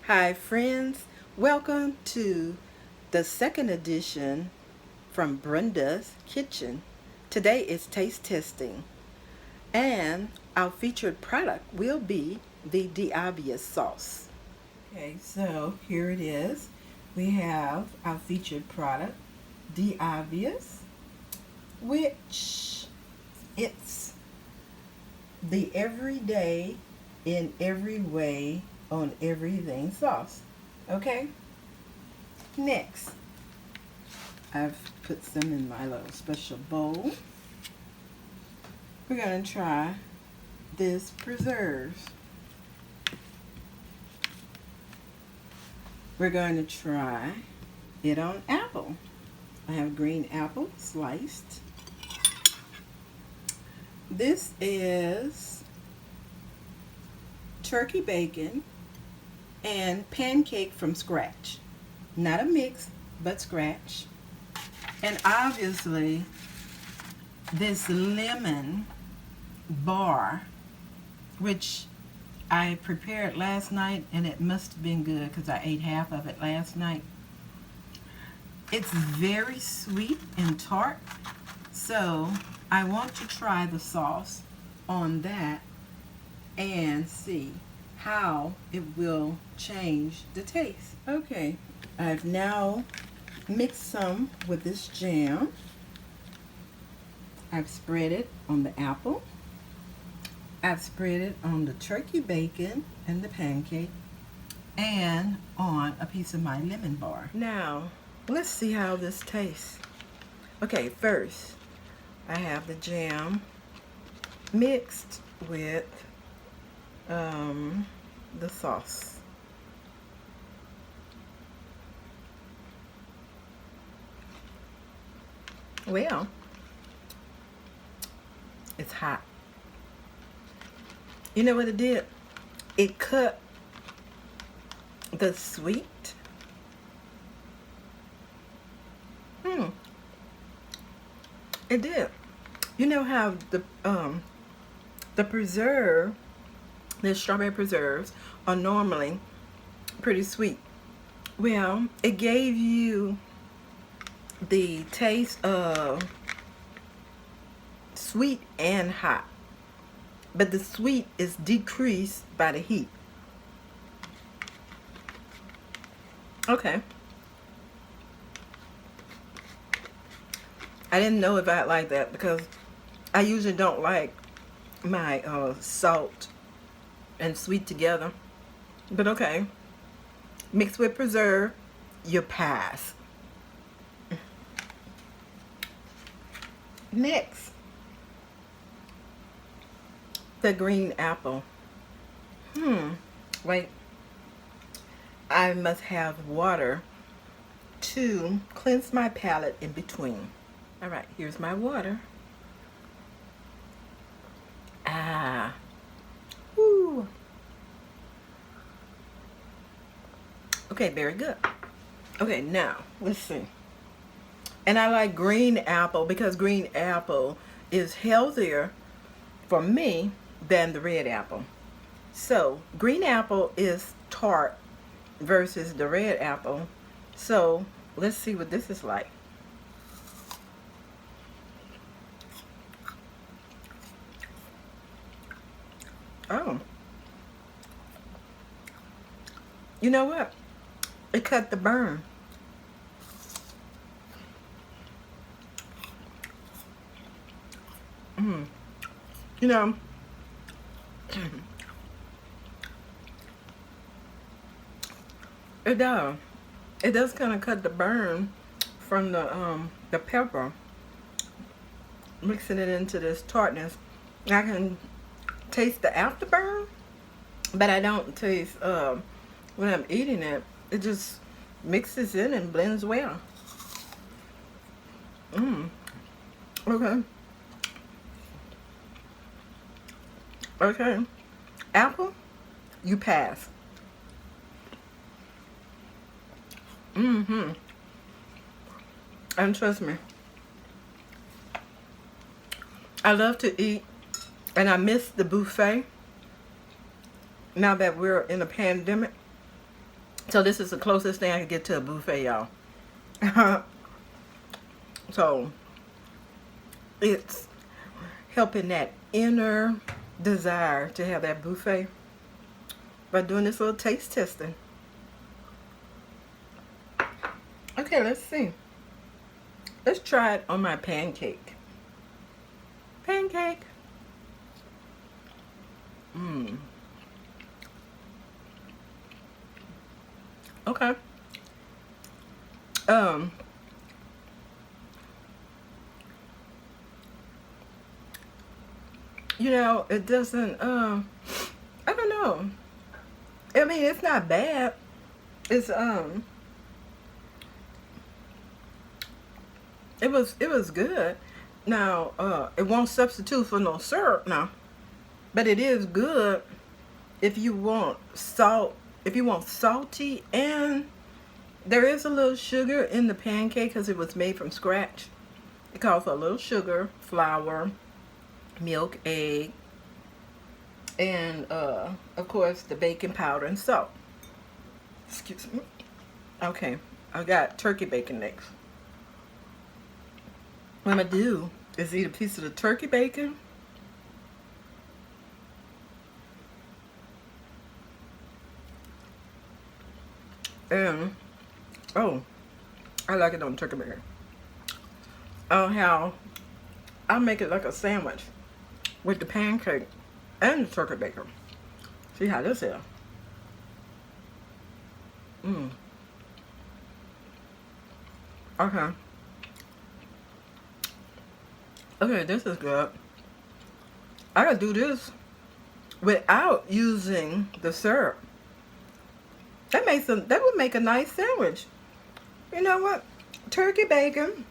Hi friends, welcome to the second edition from Brenda's Kitchen. Today is taste testing and our featured product will be the obvious sauce. Okay, so here it is. We have our featured product, obvious, which it's the everyday in every way on everything sauce. Okay? Next, I've put some in my little special bowl. We're going to try this preserves. We're going to try it on apple. I have green apple sliced. This is turkey bacon and pancake from scratch. Not a mix, but scratch. And obviously, this lemon bar, which I prepared last night, and it must have been good because I ate half of it last night. It's very sweet and tart, so I want to try the sauce on that and see how it will change the taste. Okay, I've now mixed some with this jam. I've spread it on the apple. I've spread it on the turkey bacon and the pancake and on a piece of my lemon bar. Now, let's see how this tastes. Okay, first, I have the jam mixed with the sauce. Well, it's hot. You know what it did? It cut the sweet. It did. You know how the preserve, the strawberry preserves, are normally pretty sweet. Well, it gave you the taste of sweet and hot, but the sweet is decreased by the heat. Okay. I didn't know if I'd like that because I usually don't like my salt and sweet together. But okay. Mixed with preserve, you pass. Next, the green apple. Wait. I must have water to cleanse my palate in between. All right, here's my water. Woo. Okay, very good. Okay, now, let's see. And I like green apple because green apple is healthier for me than the red apple. So, green apple is tart versus the red apple. So, let's see what this is like. Oh. You know what? It cut the burn. You know, it does. It does kind of cut the burn from the pepper, mixing it into this tartness. I can taste the afterburn, but I don't taste when I'm eating it. It just mixes in and blends well. Okay. Okay. Apple, you pass. And trust me, I love to eat, and I miss the buffet now that we're in a pandemic. So this is the closest thing I can get to a buffet, y'all. So it's helping that inner desire to have that buffet by doing this little taste testing. Okay, let's see. Let's try it on my pancake. Pancake. Okay. You know, it doesn't, I don't know. I mean, it's not bad. It's, it was good. Now, it won't substitute for no syrup now, but it is good if you want salt, if you want salty, and there is a little sugar in the pancake because it was made from scratch. It calls for a little sugar, flour, milk, egg, and of course the baking powder and salt. Excuse me. Okay, I got turkey bacon next. What I'm gonna do is eat a piece of the turkey bacon. And oh, I like it on turkey bacon. How I'll make it like a sandwich with the pancake and the turkey bacon. See how this is. Okay. Okay, this is good. I gotta do this without using the syrup. That would make a nice sandwich. You know what? Turkey bacon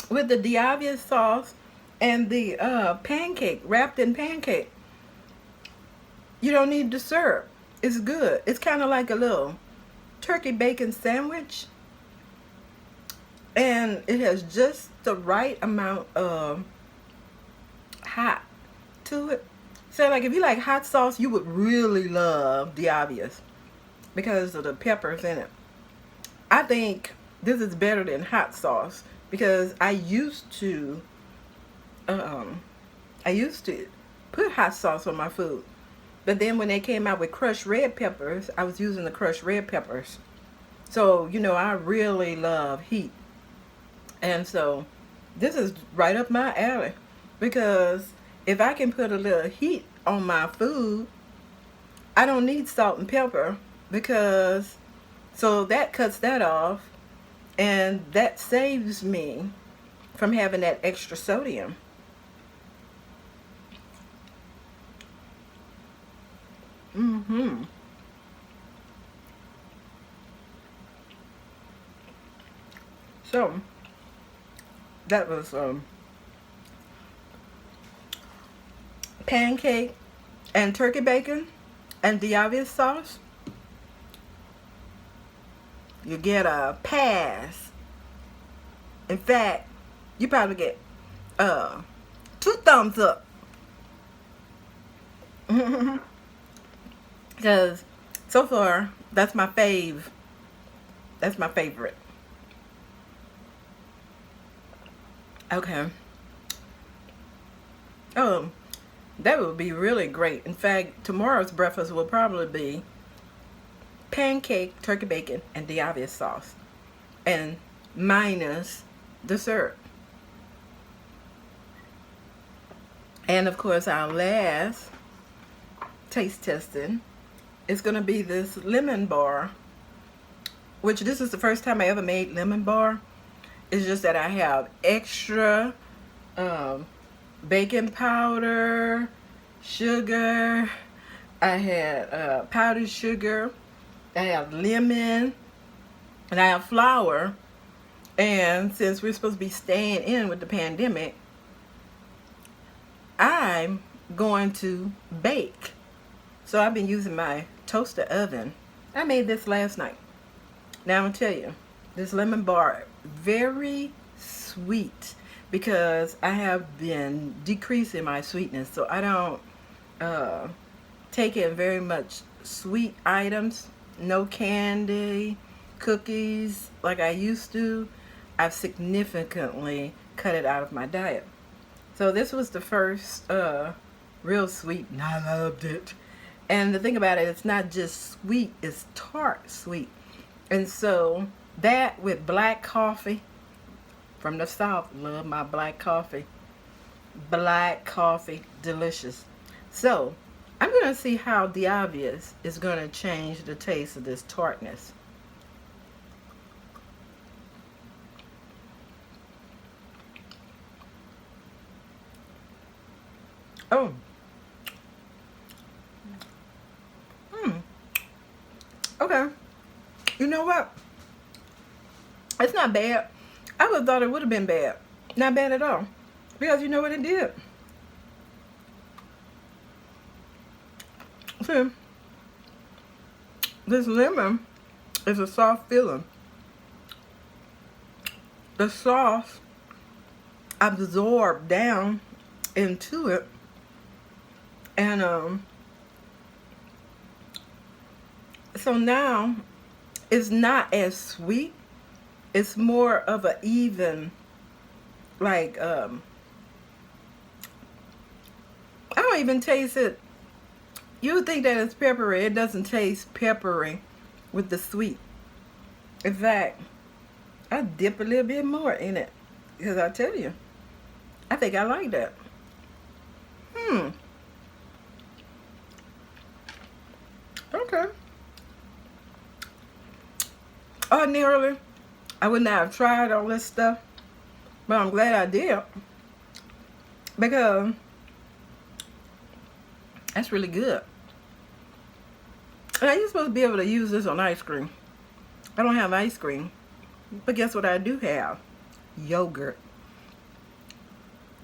with the Diavia sauce and the pancake, wrapped in pancake. You don't need the syrup. It's good. It's kind of like a little turkey bacon sandwich. And it has just the right amount of hot to it. So like if you like hot sauce, you would really love Diavia's because of the peppers in it. I think this is better than hot sauce because I used to put hot sauce on my food. But then when they came out with crushed red peppers, I was using the crushed red peppers. So, you know, I really love heat. And so this is right up my alley because if I can put a little heat on my food, I don't need salt and pepper because, so that cuts that off and that saves me from having that extra sodium. So that was pancake and turkey bacon and Diavia sauce. You get a pass. In fact, you probably get 2 thumbs up. Because so far, that's my fave. That's my favorite. Okay. Oh, that would be really great. In fact, tomorrow's breakfast will probably be pancake, turkey bacon, and Diavia sauce. And minus dessert. And of course, our last taste testing is going to be this lemon bar, which this is the first time I ever made lemon bar. It's just that I have extra baking powder, sugar, I had powdered sugar, I have lemon, and I have flour. And since we're supposed to be staying in with the pandemic, I'm going to bake. So I've been using my toaster oven. I made this last night. Now I'm going to tell you, this lemon bar, very sweet because I have been decreasing my sweetness. So I don't take in very much sweet items. no candy, cookies like I used to. I've significantly cut it out of my diet. So this was the first real sweet, and I loved it. And the thing about it, it's not just sweet, it's tart sweet. And so that with black coffee from the South, love my black coffee. Black coffee, delicious. So I'm going to see how the obvious is going to change the taste of this tartness. Oh. Okay. You know what? It's not bad. I would have thought it would have been bad. Not bad at all. Because you know what it did? See, this lemon is a soft filling. The sauce absorbed down into it, and so now it's not as sweet. It's more of an even, like, I don't even taste it. You would think that it's peppery. It doesn't taste peppery with the sweet. In fact, I dip a little bit more in it, because I tell you, I think I like that. Okay. Ordinarily, I would not have tried all this stuff, but I'm glad I did, because that's really good. Now, you're supposed to be able to use this on ice cream. I don't have ice cream, but guess what I do have? Yogurt.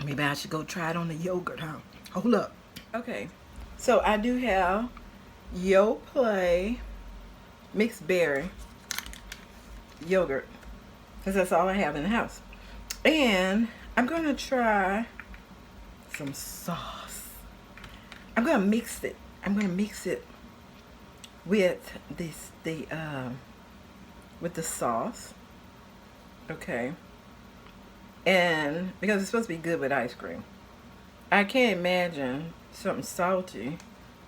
Maybe I should go try it on the yogurt, huh? Hold up. Okay, so I do have Yoplait mixed berry yogurt, because that's all I have in the house. And I'm going to try some sauce. I'm going to mix it. I'm going to mix it with with the sauce. Okay. And because it's supposed to be good with ice cream. I can't imagine something salty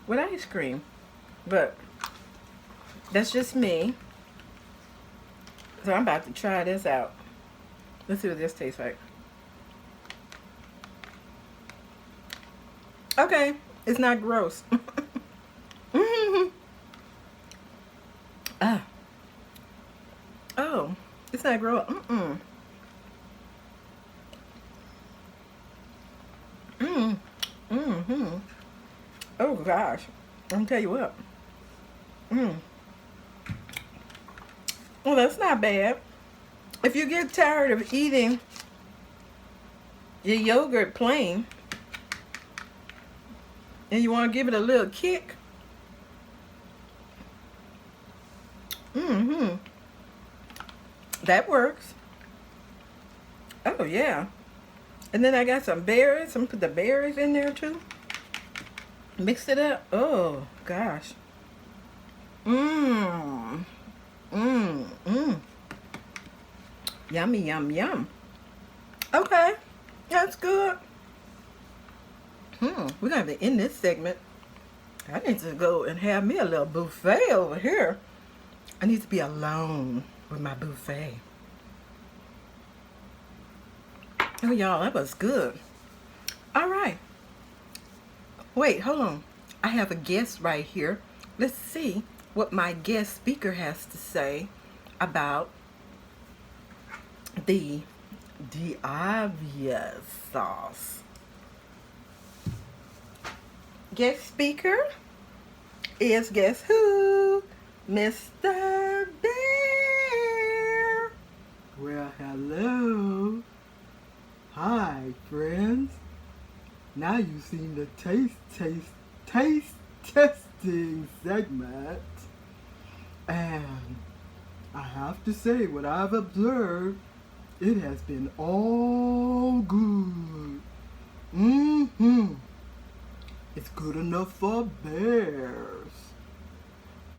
with ice cream. But that's just me. So I'm about to try this out. Let's see what this tastes like. Okay, it's not gross. Ah. Oh, it's not gross. Oh gosh, I'm gonna tell you what. Well, that's not bad. If you get tired of eating your yogurt plain and you want to give it a little kick, that works. Oh yeah. And then I got some berries. I'm gonna put the berries in there too. Mix it up. Oh gosh. Yummy, yum, yum. Okay, that's good. We're gonna have to end this segment. I need to go and have me a little buffet over here. I need to be alone with my buffet. Oh, y'all, that was good. All right. Wait, hold on. I have a guest right here. Let's see what my guest speaker has to say about the obvious sauce. Guest speaker is, guess who? Mr. Bear. Well, hello. Hi, friends. Now you've seen the taste testing segment. And I have to say, what I've observed, it has been all good. It's good enough for bears.